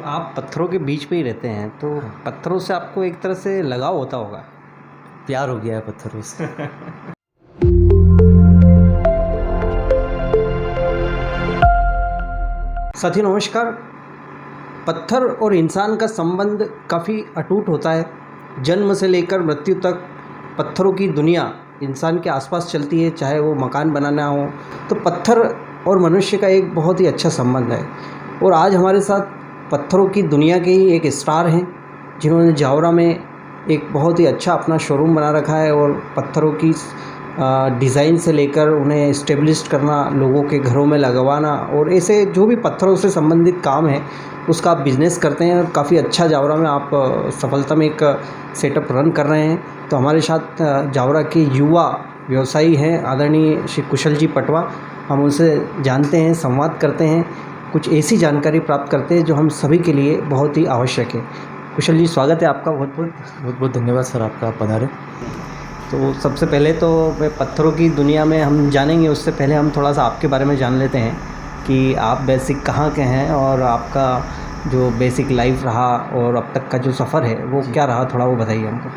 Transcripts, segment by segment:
आप पत्थरों के बीच पे ही रहते हैं, तो पत्थरों से आपको एक तरह से लगाव होता होगा। प्यार हो गया है पत्थरों से। साथियों नमस्कार। पत्थर और इंसान का संबंध काफ़ी अटूट होता है। जन्म से लेकर मृत्यु तक पत्थरों की दुनिया इंसान के आसपास चलती है, चाहे वो मकान बनाना हो। तो पत्थर और मनुष्य का एक बहुत ही अच्छा संबंध है। और आज हमारे साथ पत्थरों की दुनिया के ही एक स्टार हैं, जिन्होंने जावरा में एक बहुत ही अच्छा अपना शोरूम बना रखा है और पत्थरों की डिज़ाइन से लेकर उन्हें इस्टेब्लिश करना, लोगों के घरों में लगवाना और ऐसे जो भी पत्थरों से संबंधित काम है उसका आप बिज़नेस करते हैं और काफ़ी अच्छा जावरा में आप सफलता में एक सेटअप रन कर रहे हैं। तो हमारे साथ जावरा के युवा व्यवसायी हैं आदरणीय श्री कुशल जी पटवा। हम उनसे जानते हैं, संवाद करते हैं, कुछ ऐसी जानकारी प्राप्त करते हैं जो हम सभी के लिए बहुत ही आवश्यक है। कुशल जी, स्वागत है आपका। बहुत बहुत धन्यवाद सर, आपका पधारे। तो सबसे पहले तो पत्थरों की दुनिया में हम जानेंगे, उससे पहले हम थोड़ा सा आपके बारे में जान लेते हैं कि आप बेसिक कहाँ के हैं और आपका जो बेसिक लाइफ रहा और अब तक का जो सफ़र है वो क्या रहा, थोड़ा वो बताइए हमको।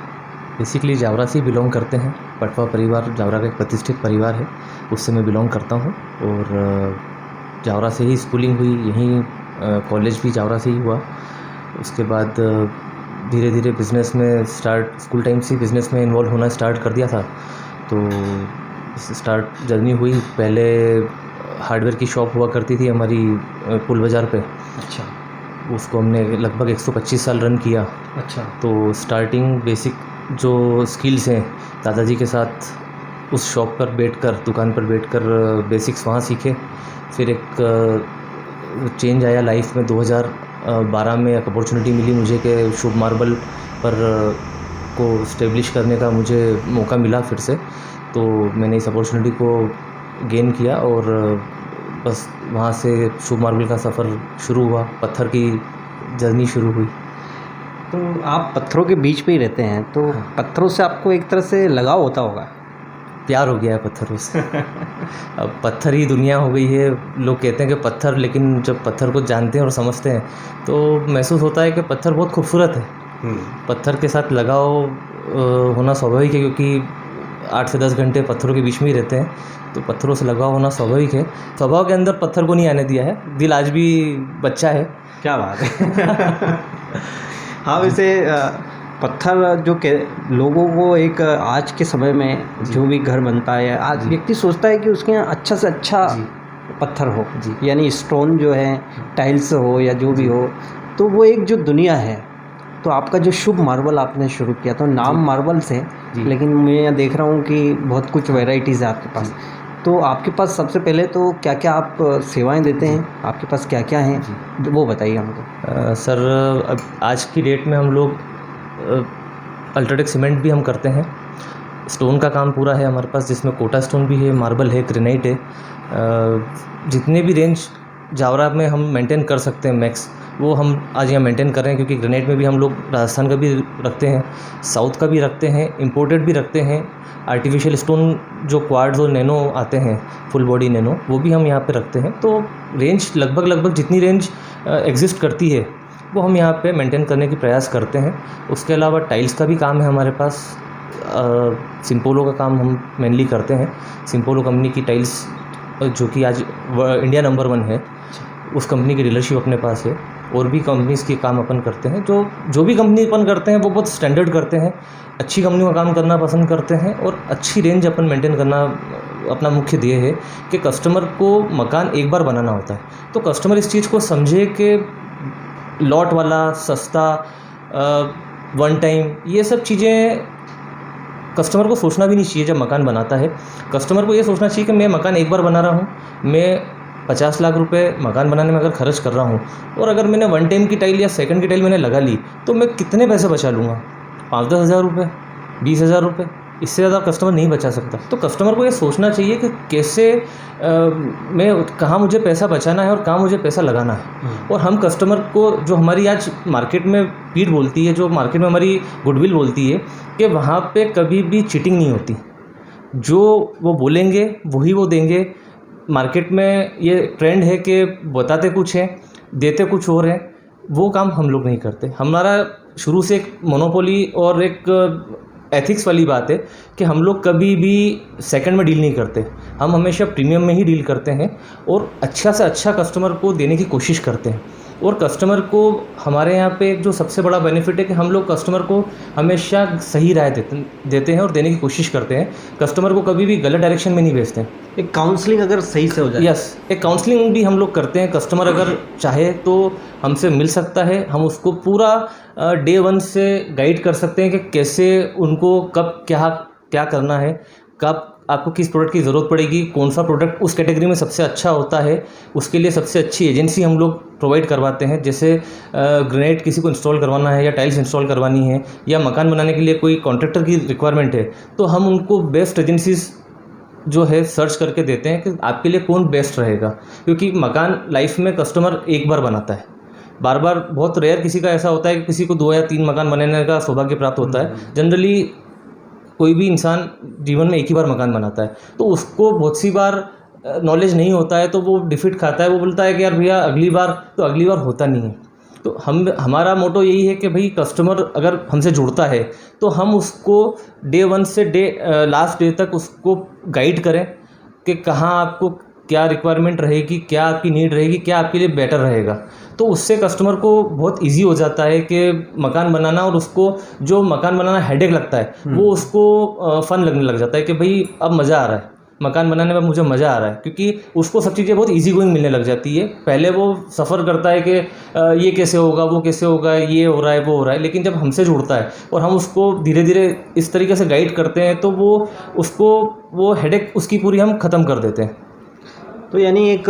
बेसिकली जावरा से ही बिलोंग करते हैं। पटवा परिवार जावरा का एक प्रतिष्ठित परिवार है, उससे मैं बिलोंग करता हूँ। और जावरा से ही स्कूलिंग हुई, यहीं कॉलेज भी जावरा से ही हुआ। उसके बाद धीरे धीरे बिज़नेस में स्कूल टाइम से बिज़नेस में इन्वॉल्व होना स्टार्ट कर दिया था। तो स्टार्ट जर्नी हुई। पहले हार्डवेयर की शॉप हुआ करती थी हमारी पुल बाज़ार पे। अच्छा। उसको हमने लगभग 125 साल रन किया। अच्छा। तो स्टार्टिंग बेसिक जो स्किल्स हैं दादाजी के साथ उस शॉप पर बैठकर, दुकान पर बैठकर बेसिक्स वहाँ सीखे। फिर एक चेंज आया लाइफ में। 2012 में एक अपॉर्चुनिटी मिली मुझे कि शुभ मार्बल पर को इस्टेब्लिश करने का मुझे मौका मिला फिर से। तो मैंने इस अपॉर्चुनिटी को गेन किया और बस वहाँ से शुभ मार्बल का सफ़र शुरू हुआ, पत्थर की जर्नी शुरू हुई। तो आप पत्थरों के बीच पे ही रहते हैं, तो पत्थरों से आपको एक तरह से लगाव होता होगा। प्यार हो गया है पत्थरों से। अब पत्थर ही दुनिया हो गई है। लोग कहते हैं कि पत्थर, लेकिन जब पत्थर को जानते हैं और समझते हैं तो महसूस होता है कि पत्थर बहुत खूबसूरत है। पत्थर के साथ लगाव होना स्वाभाविक है, क्योंकि 8 से 10 घंटे पत्थरों के बीच में ही रहते हैं। तो पत्थरों से लगाव होना स्वाभाविक है। स्वभाव के अंदर पत्थर को नहीं आने दिया है, दिल आज भी बच्चा है। क्या बात है। हाँ, वैसे पत्थर जो के लोगों को एक आज के समय में जो भी घर बनता है, आज व्यक्ति सोचता है कि उसके यहाँ अच्छा से अच्छा पत्थर हो, यानी स्टोन जो है, टाइल्स हो या जो भी हो। तो वो एक जो दुनिया है, तो आपका जो शुभ मार्बल आपने शुरू किया, तो नाम मार्बल से, लेकिन मैं यहाँ देख रहा हूँ कि बहुत कुछ वैरायटीज़ है आपके पास। तो आपके पास सबसे पहले तो क्या क्या आप सेवाएं देते हैं, आपके पास क्या क्या हैं, वो बताइए हमको। सर, अब आज की डेट में हम लोग अल्ट्राटेक सीमेंट भी हम करते हैं। स्टोन का काम पूरा है हमारे पास, जिसमें कोटा स्टोन भी है, मार्बल है, ग्रेनाइट है। जितने भी रेंज जावरा में हम मेंटेन कर सकते हैं मैक्स, वो हम आज यहाँ मेंटेन कर रहे हैं। क्योंकि ग्रेनाइट में भी हम लोग राजस्थान का भी रखते हैं, साउथ का भी रखते हैं, इंपोर्टेड भी रखते हैं। आर्टिफिशियल स्टोन जो क्वार्ट्ज और नैनो आते हैं, फुल बॉडी नैनो, वो भी हम यहाँ पे रखते हैं। तो रेंज लगभग जितनी रेंज एग्जिस्ट करती है वो हम यहाँ पे मेंटेन करने की प्रयास करते हैं। उसके अलावा टाइल्स का भी काम है हमारे पास। सिम्पोलो का काम हम मेनली करते हैं। सिम्पोलो कंपनी की टाइल्स, जो कि आज इंडिया नंबर 1 है, उस कंपनी की डीलरशिप अपने पास है। और भी कंपनीज़ के काम अपन करते हैं। जो भी कंपनी अपन करते हैं वो बहुत स्टैंडर्ड करते हैं, अच्छी कंपनी का काम करना पसंद करते हैं और अच्छी रेंज अपन मेंटेन करना अपना मुख्य ध्येय है। कि कस्टमर को मकान एक बार बनाना होता है, तो कस्टमर इस चीज़ को समझे कि लॉट वाला, सस्ता, वन टाइम, ये सब चीज़ें कस्टमर को सोचना भी नहीं चाहिए जब मकान बनाता है। कस्टमर को ये सोचना चाहिए कि मैं मकान एक बार बना रहा हूँ, मैं 50 लाख रुपए मकान बनाने में अगर खर्च कर रहा हूँ, और अगर मैंने वन टाइम की टाइल या सेकंड की टाइल मैंने लगा ली, तो मैं कितने पैसे बचा लूँगा? 5-10 हज़ार रुपये, 20 हज़ार रुपये, इससे ज़्यादा कस्टमर नहीं बचा सकता। तो कस्टमर को ये सोचना चाहिए कि कैसे मैं कहाँ मुझे पैसा बचाना है और कहाँ मुझे पैसा लगाना है। और हम कस्टमर को, जो हमारी आज मार्केट में पीठ बोलती है, जो मार्केट में हमारी गुडविल बोलती है, कि वहाँ पे कभी भी चीटिंग नहीं होती। जो वो बोलेंगे वही वो देंगे। मार्केट में ये ट्रेंड है कि बताते कुछ हैं, देते कुछ और हैं। वो काम हम लोग नहीं करते। हमारा शुरू से एक मोनोपोली और एक एथिक्स वाली बात है कि हम लोग कभी भी सेकंड में डील नहीं करते। हम हमेशा प्रीमियम में ही डील करते हैं और अच्छा से अच्छा कस्टमर को देने की कोशिश करते हैं। और कस्टमर को हमारे यहाँ पे जो सबसे बड़ा बेनिफिट है कि हम लोग कस्टमर को हमेशा सही राय देते हैं और देने की कोशिश करते हैं। कस्टमर को कभी भी गलत डायरेक्शन में नहीं भेजते हैं। एक काउंसलिंग अगर सही से हो जाए। यस, एक काउंसलिंग भी हम लोग करते हैं। कस्टमर अगर चाहे तो हमसे मिल सकता है, हम उसको पूरा डे वन से गाइड कर सकते हैं कि कैसे उनको कब क्या क्या करना है, कब आपको किस प्रोडक्ट की ज़रूरत पड़ेगी, कौन सा प्रोडक्ट उस कैटेगरी में सबसे अच्छा होता है, उसके लिए सबसे अच्छी एजेंसी हम लोग प्रोवाइड करवाते हैं। जैसे ग्रेनाइट किसी को इंस्टॉल करवाना है या टाइल्स इंस्टॉल करवानी है या मकान बनाने के लिए कोई कॉन्ट्रैक्टर की रिक्वायरमेंट है, तो हम उनको बेस्ट एजेंसीज जो है सर्च करके देते हैं कि आपके लिए कौन बेस्ट रहेगा। क्योंकि मकान लाइफ में कस्टमर एक बार बनाता है, बार बार बहुत रेयर किसी का ऐसा होता है कि किसी को 2 या 3 मकान बनाने का सौभाग्य प्राप्त होता है। जनरली कोई भी इंसान जीवन में एक ही बार मकान बनाता है, तो उसको बहुत सी बार नॉलेज नहीं होता है, तो वो डिफीट खाता है। वो बोलता है कि यार भैया अगली बार, तो अगली बार होता नहीं है। तो हमारा मोटो यही है कि भाई कस्टमर अगर हमसे जुड़ता है तो हम उसको डे वन से लास्ट डे तक उसको गाइड करें कि कहाँ आपको क्या रिक्वायरमेंट रहेगी, क्या आपकी नीड रहेगी, क्या आपके लिए बेटर रहेगा। तो उससे कस्टमर को बहुत इजी हो जाता है कि मकान बनाना, और उसको जो मकान बनाना हेडेक लगता है वो उसको फन लगने लग जाता है कि भाई अब मज़ा आ रहा है, मकान बनाने में मुझे मज़ा आ रहा है। क्योंकि उसको सब चीज़ें बहुत इजी गोइंग मिलने लग जाती है। पहले वो सफ़र करता है कि ये कैसे होगा, वो कैसे होगा, ये हो रहा है, वो हो रहा है। लेकिन जब हमसे जुड़ता है और हम उसको धीरे धीरे इस तरीके से गाइड करते हैं तो वो हेडेक उसकी पूरी हम ख़त्म कर देते हैं। तो यानी एक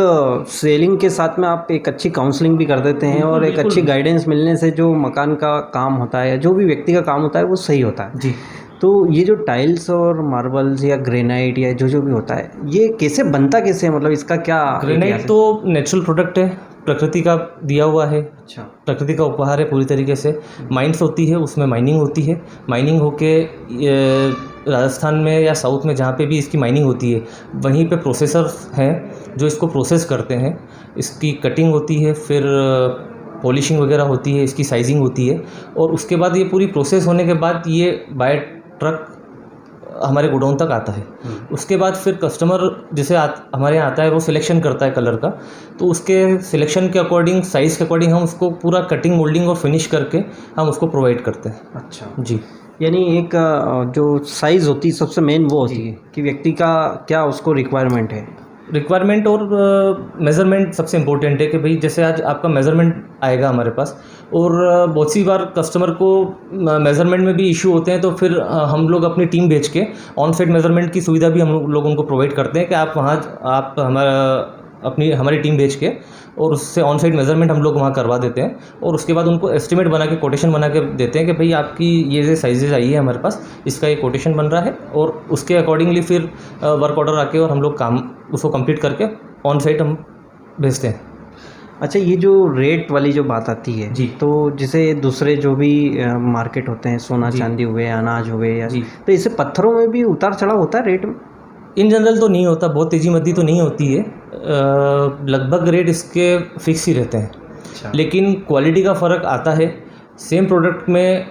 सेलिंग के साथ में आप एक अच्छी काउंसलिंग भी कर देते हैं और एक अच्छी गाइडेंस मिलने से जो मकान का काम होता है या जो भी व्यक्ति का काम होता है वो सही होता है जी। तो ये जो टाइल्स और मार्बल्स या ग्रेनाइट या जो भी होता है, ये कैसे बनता कैसे है, मतलब इसका क्या ग्रेनाइट तो नेचुरल प्रोडक्ट है, प्रकृति का दिया हुआ है। अच्छा, प्रकृति का उपहार है पूरी तरीके से। माइंस होती है, उसमें माइनिंग होती है। माइनिंग होके राजस्थान में या साउथ में जहाँ पे भी इसकी माइनिंग होती है वहीं पे प्रोसेसर्स हैं जो इसको प्रोसेस करते हैं। इसकी कटिंग होती है, फिर पॉलिशिंग वगैरह होती है, इसकी साइजिंग होती है, और उसके बाद ये पूरी प्रोसेस होने के बाद ये बाय ट्रक हमारे गोडाउन तक आता है। उसके बाद फिर कस्टमर जिसे हमारे यहाँ आता है वो सिलेक्शन करता है कलर का, तो उसके सिलेक्शन के अकॉर्डिंग, साइज़ के अकॉर्डिंग हम उसको पूरा कटिंग, मोल्डिंग और फिनिश करके हम उसको प्रोवाइड करते हैं। अच्छा जी। यानी एक जो साइज़ होती है सबसे मेन वो होती है कि व्यक्ति का क्या उसको रिक्वायरमेंट है। रिक्वायरमेंट और मेज़रमेंट सबसे इम्पोर्टेंट है कि भाई जैसे आज आपका मेज़रमेंट आएगा हमारे पास, और बहुत सी बार कस्टमर को मेज़रमेंट में भी इशू होते हैं, तो फिर हम लोग अपनी टीम भेज के ऑन साइट मेज़रमेंट की सुविधा भी हम लोग उनको प्रोवाइड करते हैं कि आप हमारी टीम भेज के और उससे ऑन साइट मेज़रमेंट हम लोग वहाँ करवा देते हैं, और उसके बाद उनको एस्टिमेट बना के, कोटेशन बना के देते हैं कि भाई आपकी ये साइजेज आई है हमारे पास, इसका ये कोटेशन बन रहा है, और उसके अकॉर्डिंगली फिर वर्क ऑर्डर आके और हम लोग काम उसको कंप्लीट करके ऑन साइट हम भेजते हैं। अच्छा, ये जो रेट वाली जो बात आती है जी, तो जैसे दूसरे जो भी मार्केट होते हैं, सोना चांदी हुए, अनाज हुए, या जी, तो इससे पत्थरों में भी उतार चढ़ाव होता है रेट में? इन जनरल तो नहीं होता, बहुत तेज़ी मद्दी तो नहीं होती है। लगभग रेट इसके फिक्स ही रहते हैं। अच्छा। लेकिन क्वालिटी का फ़र्क आता है। सेम प्रोडक्ट में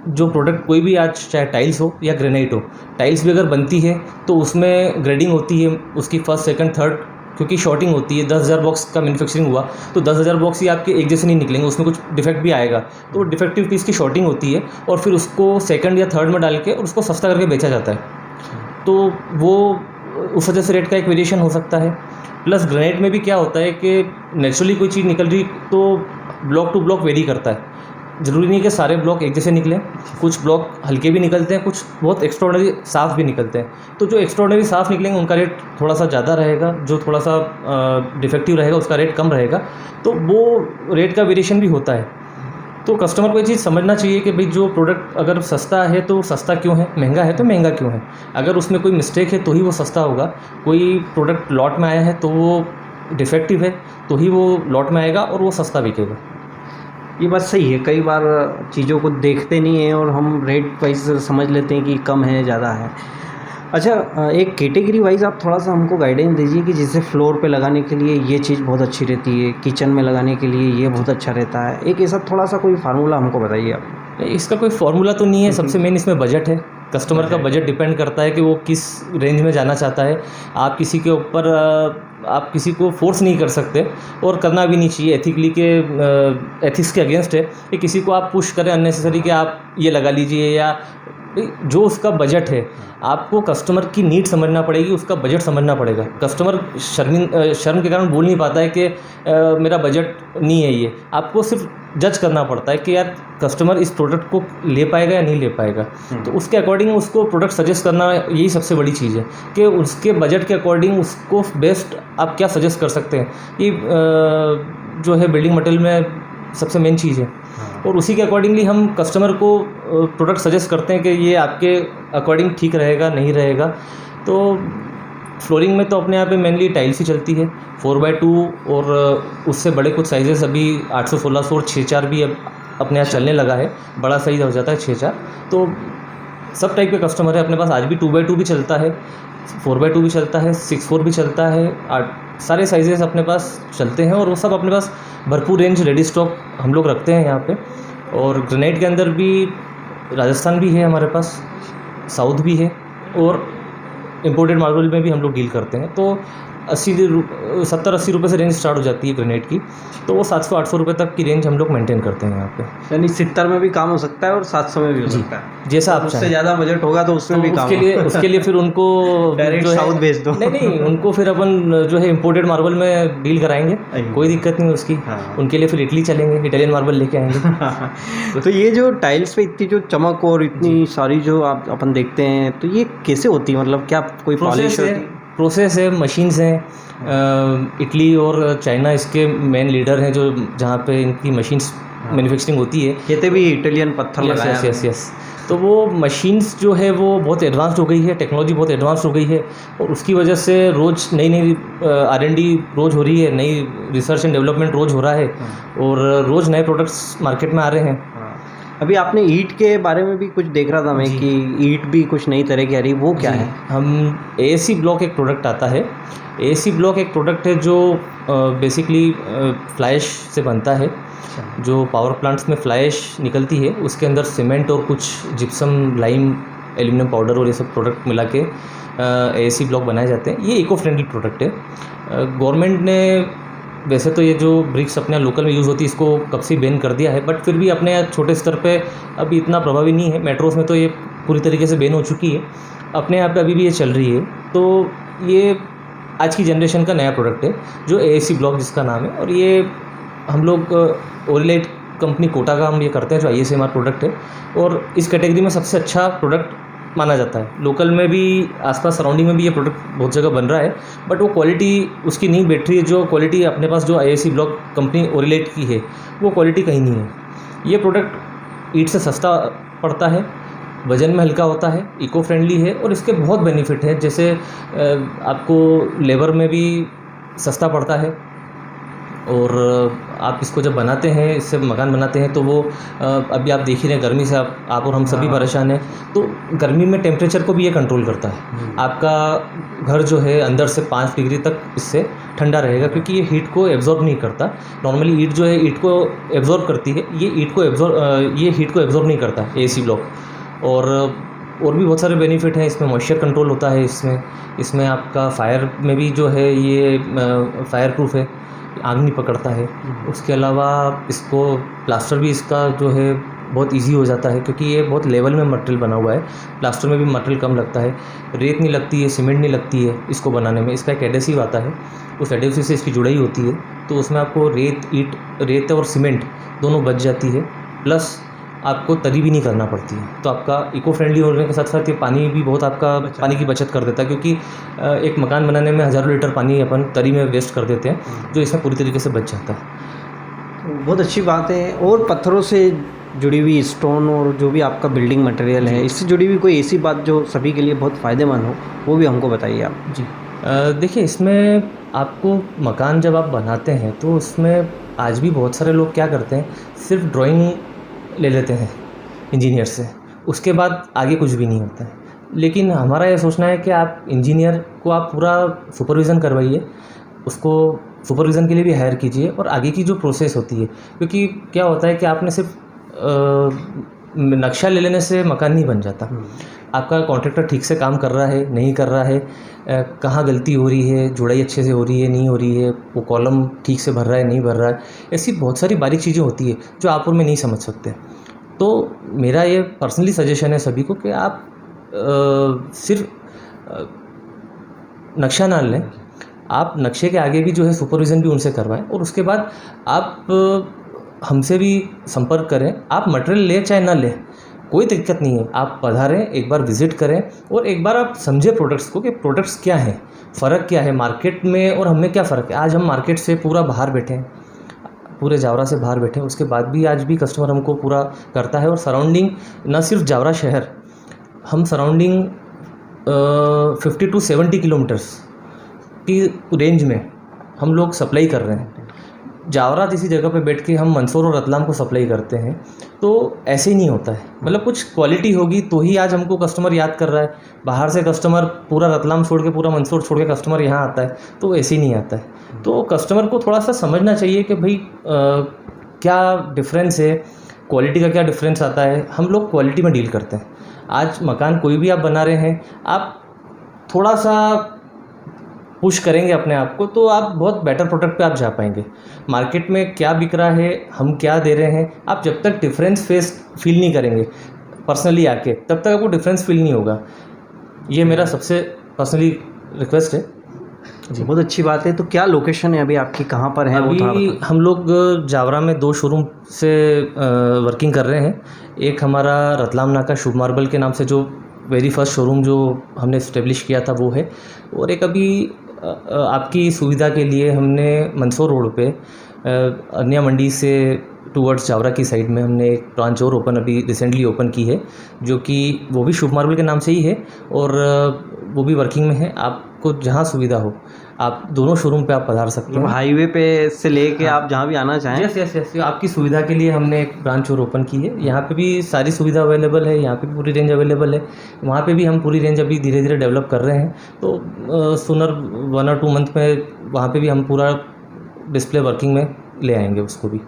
जो प्रोडक्ट कोई भी आज चाहे टाइल्स हो या ग्रेनाइट हो, टाइल्स भी अगर बनती है तो उसमें ग्रेडिंग होती है उसकी फर्स्ट, सेकंड, थर्ड, क्योंकि शॉर्टिंग होती है। 10,000 बॉक्स का मैन्युफैक्चरिंग हुआ तो 10,000 बॉक्स ही आपके एक जैसे नहीं निकलेंगे, उसमें कुछ डिफेक्ट भी आएगा, तो डिफेक्टिव पीस की शॉर्टिंग होती है और फिर उसको सेकंड या थर्ड में डाल के और उसको सस्ता करके बेचा जाता है। तो वो उस वजह से रेट का एक वेरिएशन हो सकता है। प्लस ग्रेनाइट में भी क्या होता है कि नेचुरली कोई चीज़ निकल रही तो ब्लॉक टू ब्लॉक वेरी करता है। ज़रूरी नहीं कि सारे ब्लॉक एक जैसे निकलें, कुछ ब्लॉक हल्के भी निकलते हैं, कुछ बहुत एक्स्ट्राऑर्डिनरी साफ़ भी निकलते हैं। तो जो एक्स्ट्राऑर्डिनरी साफ़ निकलेंगे उनका रेट थोड़ा सा ज़्यादा रहेगा, जो थोड़ा सा डिफेक्टिव रहेगा उसका रेट कम रहेगा। तो वो रेट का वेरिएशन भी होता है। तो कस्टमर को ये चीज़ समझना चाहिए कि भाई जो प्रोडक्ट अगर सस्ता है तो सस्ता क्यों है, महंगा है तो महंगा क्यों है। अगर उसमें कोई मिस्टेक है तो ही वो सस्ता होगा। कोई प्रोडक्ट लॉट में आया है तो वो डिफेक्टिव है तो ही वो लॉट में आएगा और वो सस्ता बिकेगा। ये बात सही है। कई बार चीज़ों को देखते नहीं हैं और हम रेट वाइज समझ लेते हैं कि कम है, ज़्यादा है। अच्छा, एक कैटेगरी वाइज आप थोड़ा सा हमको गाइडेंस दीजिए कि जैसे फ्लोर पे लगाने के लिए ये चीज़ बहुत अच्छी रहती है, किचन में लगाने के लिए ये बहुत अच्छा रहता है, एक ऐसा थोड़ा सा कोई फार्मूला हमको बताइए आप। इसका कोई फॉर्मूला तो नहीं है, सबसे मेन इसमें बजट है। कस्टमर का बजट डिपेंड करता है कि वो किस रेंज में जाना चाहता है। आप किसी के ऊपर आप किसी को फोर्स नहीं कर सकते और करना भी नहीं चाहिए। एथिक्स के अगेंस्ट है कि किसी को आप पुश करें अननेसेसरी कि आप ये लगा लीजिए, या जो उसका बजट है आपको कस्टमर की नीड समझना पड़ेगी, उसका बजट समझना पड़ेगा। कस्टमर शर्म के कारण बोल नहीं पाता है कि मेरा बजट नहीं है ये। आपको सिर्फ जज करना पड़ता है कि यार कस्टमर इस प्रोडक्ट को ले पाएगा या नहीं ले पाएगा। तो उसके अकॉर्डिंग उसको प्रोडक्ट सजेस्ट करना, यही सबसे बड़ी चीज़ है कि उसके बजट के अकॉर्डिंग उसको बेस्ट आप क्या सजेस्ट कर सकते हैं। ये जो है बिल्डिंग मटेरियल में सबसे मेन चीज़ है। और उसी के अकॉर्डिंगली हम कस्टमर को प्रोडक्ट सजेस्ट करते हैं कि ये आपके अकॉर्डिंग ठीक रहेगा नहीं रहेगा। तो फ्लोरिंग में तो अपने यहाँ पे मेनली टाइल्स ही चलती है 4x2, और उससे बड़े कुछ साइजेस अभी 800, 1600 और 6x4 भी अब अपने यहाँ चलने लगा है। बड़ा साइज़ हो जाता है 6x4। तो सब टाइप के कस्टमर है अपने पास। आज भी 2x2 भी चलता है, 4x2 भी चलता है, 6x4 भी चलता है, सारे साइजेस अपने पास चलते हैं। और वो सब अपने पास भरपूर रेंज रेडी स्टॉक हम लोग रखते हैं यहाँ पे। और ग्रेनाइट के अंदर भी राजस्थान भी है हमारे पास, साउथ भी है, और इम्पोर्टेड मार्बल में भी हम लोग डील करते हैं। तो 70-80 रुपये से रेंज स्टार्ट हो जाती है ग्रेनाइट की। तो वो 700-800 रुपये तक की रेंज हम लोग मेंटेन करते हैं यहाँ पे। यानी 70 में भी काम हो सकता है और 700 में भी हो सकता है, जैसा आप उससे ज़्यादा बजट होगा तो उसमें भी काम उसके लिए फिर उनको डायरेक्ट साउथ भेज दो। नहीं, उनको फिर अपन जो है इम्पोर्टेड मार्बल में डील कराएंगे, कोई दिक्कत नहीं उसकी। उनके लिए फिर इटली चलेंगे, इटालियन मार्बल लेके आएंगे। तो ये जो टाइल्स पे इतनी जो चमक और इतनी सारी जो आप अपन देखते हैं, तो ये कैसे होती है? मतलब क्या कोई पॉलिश होती है? प्रोसेस है, मशीन्स हैं। इटली और चाइना इसके मेन लीडर हैं, जो जहाँ पे इनकी मशीन्स मैन्युफैक्चरिंग होती है। कहते भी इटालियन पत्थर लगाया है। यस। तो वो मशीन्स जो है वो बहुत एडवांस्ड हो गई है, टेक्नोलॉजी बहुत एडवांस हो गई है, और उसकी वजह से रोज़ नई R&D रोज़ हो रही है, नई रिसर्च एंड डेवलपमेंट रोज़ हो रहा है, और रोज़ नए प्रोडक्ट्स मार्केट में आ रहे हैं। अभी आपने ईंट के बारे में भी कुछ देख रहा था मैं कि ईंट भी कुछ नई तरह की आ रही है, वो क्या है? हम AAC ब्लॉक एक प्रोडक्ट आता है। AAC ब्लॉक एक प्रोडक्ट है जो बेसिकली फ्लाई ऐश से बनता है। जो पावर प्लांट्स में फ्लाई ऐश निकलती है, उसके अंदर सीमेंट और कुछ जिप्सम, लाइम, एल्यूमिनियम पाउडर और ये सब प्रोडक्ट मिला के AAC ब्लॉक बनाए जाते हैं। ये इको फ्रेंडली प्रोडक्ट है। गवर्नमेंट ने वैसे तो ये जो ब्रिक्स अपने लोकल में यूज़ होती है इसको कब से बैन कर दिया है, बट फिर भी अपने यहाँ छोटे स्तर पे अभी इतना प्रभावी नहीं है। मेट्रोस में तो ये पूरी तरीके से बैन हो चुकी है, अपने यहाँ पे अभी भी ये चल रही है। तो ये आज की जनरेशन का नया प्रोडक्ट है जो AAC ब्लॉक जिसका नाम है, और ये हम लोग ओरिलाइट कंपनी कोटा का हम ये करते हैं, जो ISMR प्रोडक्ट है, और इस कैटेगरी में सबसे अच्छा प्रोडक्ट माना जाता है। लोकल में भी, आसपास सराउंडिंग में भी ये प्रोडक्ट बहुत जगह बन रहा है, बट वो क्वालिटी उसकी नहीं बैठ रही है। जो क्वालिटी अपने पास जो ISC ब्लॉक कंपनी ओरिलाइट की है, वो क्वालिटी कहीं नहीं है। ये प्रोडक्ट ईंट से सस्ता पड़ता है, वज़न में हल्का होता है, इको फ्रेंडली है, और इसके बहुत बेनिफिट है। जैसे आपको लेबर में भी सस्ता पड़ता है, और आप इसको जब बनाते हैं, इससे मकान बनाते हैं, तो वो अभी आप देख ही रहे हैं गर्मी से आप और हम सभी परेशान हैं। तो गर्मी में टेम्परेचर को भी ये कंट्रोल करता है। आपका घर जो है अंदर से 5 डिग्री तक इससे ठंडा रहेगा, क्योंकि ये हीट को एब्जॉर्ब नहीं करता। नॉर्मली ईंट जो है हीट को एब्जॉर्ब करती है, ये हीट को एब्जॉर्ब नहीं करता AAC ब्लॉक। और भी बहुत सारे बेनिफिट हैं इसमें। मॉइस्चर कंट्रोल होता है इसमें आपका फायर में भी जो है ये फायर प्रूफ है, आग नहीं पकड़ता है। उसके अलावा इसको प्लास्टर भी इसका जो है बहुत इजी हो जाता है, क्योंकि ये बहुत लेवल में मटेरियल बना हुआ है। प्लास्टर में भी मटेरियल कम लगता है, रेत नहीं लगती है, सीमेंट नहीं लगती है इसको बनाने में। इसका एक एडेसिव आता है, उस एडेसिव से इसकी जुड़ाई होती है, तो उसमें आपको रेत और सीमेंट दोनों बच जाती है, प्लस आपको तरी भी नहीं करना पड़ती है। तो आपका इको फ्रेंडली होने के साथ साथ ये पानी भी बहुत आपका पानी की बचत कर देता है, क्योंकि एक मकान बनाने में हज़ारों लीटर पानी अपन तरी में वेस्ट कर देते हैं, जो इसमें पूरी तरीके से बच जाता है। बहुत अच्छी बात है। और पत्थरों से जुड़ी हुई स्टोन और जो भी आपका बिल्डिंग मटेरियल है, इससे जुड़ी हुई कोई ऐसी बात जो सभी के लिए बहुत फ़ायदेमंद हो, वो भी हमको बताइए आप। जी, देखिए, इसमें आपको मकान जब आप बनाते हैं तो उसमें आज भी बहुत सारे लोग क्या करते हैं, सिर्फ ड्राइंग ले लेते हैं इंजीनियर से, उसके बाद आगे कुछ भी नहीं होता है। लेकिन हमारा ये सोचना है कि आप इंजीनियर को आप पूरा सुपरविज़न करवाइए, उसको सुपरविज़न के लिए भी हायर कीजिए और आगे की जो प्रोसेस होती है, क्योंकि क्या होता है कि आपने सिर्फ नक्शा ले लेने से मकान नहीं बन जाता। आपका कॉन्ट्रैक्टर ठीक से काम कर रहा है, नहीं कर रहा है, कहाँ गलती हो रही है, जुड़ाई अच्छे से हो रही है, नहीं हो रही है, वो कॉलम ठीक से भर रहा है, नहीं भर रहा है, ऐसी बहुत सारी बारीक चीज़ें होती है जो आप और मैं नहीं समझ सकते। तो मेरा ये पर्सनली सजेशन है सभी को कि आप सिर्फ नक्शा ना लें, आप नक्शे के आगे भी जो है सुपरविज़न भी उनसे करवाएं और उसके बाद आप हमसे भी संपर्क करें। आप मटेरियल लें चाहे ना लें, कोई दिक्कत नहीं है, आप पधारें, एक बार विज़िट करें और एक बार आप समझें प्रोडक्ट्स को कि प्रोडक्ट्स क्या हैं, फ़र्क क्या है मार्केट में और हमें क्या फ़र्क है। आज हम मार्केट से पूरा बाहर बैठे हैं, पूरे जावरा से बाहर बैठे हैं, उसके बाद भी आज भी कस्टमर हमको पूरा करता है। और सराउंडिंग न सिर्फ जावरा शहर, हम सराउंडिंग 50 to 70 किलोमीटर्स की रेंज में हम लोग सप्लाई कर रहे हैं। जावरा जैसी जगह पे बैठ के हम मंदसौर और रतलाम को सप्लाई करते हैं, तो ऐसे ही नहीं होता है। मतलब कुछ क्वालिटी होगी तो ही आज हमको कस्टमर याद कर रहा है। बाहर से कस्टमर पूरा रतलाम छोड़ के, पूरा मंदसौर छोड़ के कस्टमर यहाँ आता है, तो ऐसे ही नहीं आता है। तो कस्टमर को थोड़ा सा समझना चाहिए कि भाई क्या डिफरेंस है, क्वालिटी का क्या डिफरेंस आता है। हम लोग क्वालिटी में डील करते हैं। आज मकान कोई भी आप बना रहे हैं, आप थोड़ा सा पुश करेंगे अपने आप को तो आप बहुत बेटर प्रोडक्ट पे आप जा पाएंगे। मार्केट में क्या बिक रहा है, हम क्या दे रहे हैं, आप जब तक डिफरेंस फील नहीं करेंगे पर्सनली आके, तब तक आपको डिफरेंस फील नहीं होगा। ये मेरा सबसे पर्सनली रिक्वेस्ट है जी। बहुत अच्छी बात है। तो क्या लोकेशन है अभी आपकी, कहाँ पर है? अभी हम लोग जावरा में 2 शोरूम से वर्किंग कर रहे हैं। एक हमारा रतलाम नाका शुभ मार्बल के नाम से जो वेरी फर्स्ट शोरूम जो हमने इस्टेब्लिश किया था वो है, और एक अभी आपकी सुविधा के लिए हमने मंदसौर रोड पे अन्या मंडी से टूवर्ड्स जावरा की साइड में हमने एक ब्रांच और अभी रिसेंटली ओपन की है, जो कि वो भी शुभ मार्बल के नाम से ही है और वो भी वर्किंग में है। आपको जहाँ सुविधा हो आप दोनों शोरूम पे आप पधार सकते हैं। हाईवे पे से लेके आप जहाँ भी आना चाहें। यस, आपकी सुविधा के लिए हमने एक ब्रांच और ओपन की है। यहाँ पे भी सारी सुविधा अवेलेबल है, यहाँ पे भी पूरी रेंज अवेलेबल है, वहाँ पे भी हम पूरी रेंज अभी धीरे धीरे डेवलप कर रहे हैं। तो सूनर 1 or 2 मंथ में वहाँ पे भी हम पूरा डिस्प्ले वर्किंग में ले आएंगे उसको भी।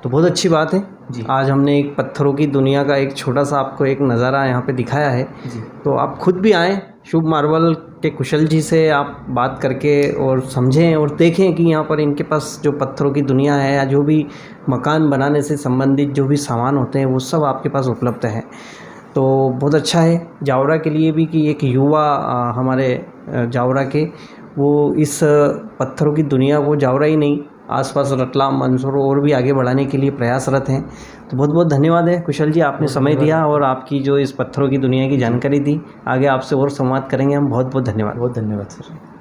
तो बहुत अच्छी बात है जी। आज हमने एक पत्थरों की दुनिया का एक छोटा सा आपको एक नज़ारा यहाँ पे दिखाया है जी। तो आप खुद भी आएँ, शुभ मार्बल के कुशल जी से आप बात करके और समझें और देखें कि यहाँ पर इनके पास जो पत्थरों की दुनिया है या जो भी मकान बनाने से संबंधित जो भी सामान होते हैं वो सब आपके पास उपलब्ध है। तो बहुत अच्छा है जावरा के लिए भी कि एक युवा हमारे जावरा के वो इस पत्थरों की दुनिया को जावरा ही नहीं आसपास रतलाम मंदसौर और भी आगे बढ़ाने के लिए प्रयासरत हैं। तो बहुत बहुत धन्यवाद है कुशल जी, आपने समय दिया और आपकी जो इस पत्थरों की दुनिया की जानकारी दी। आगे आपसे और संवाद करेंगे हम। बहुत बहुत धन्यवाद। बहुत धन्यवाद सर।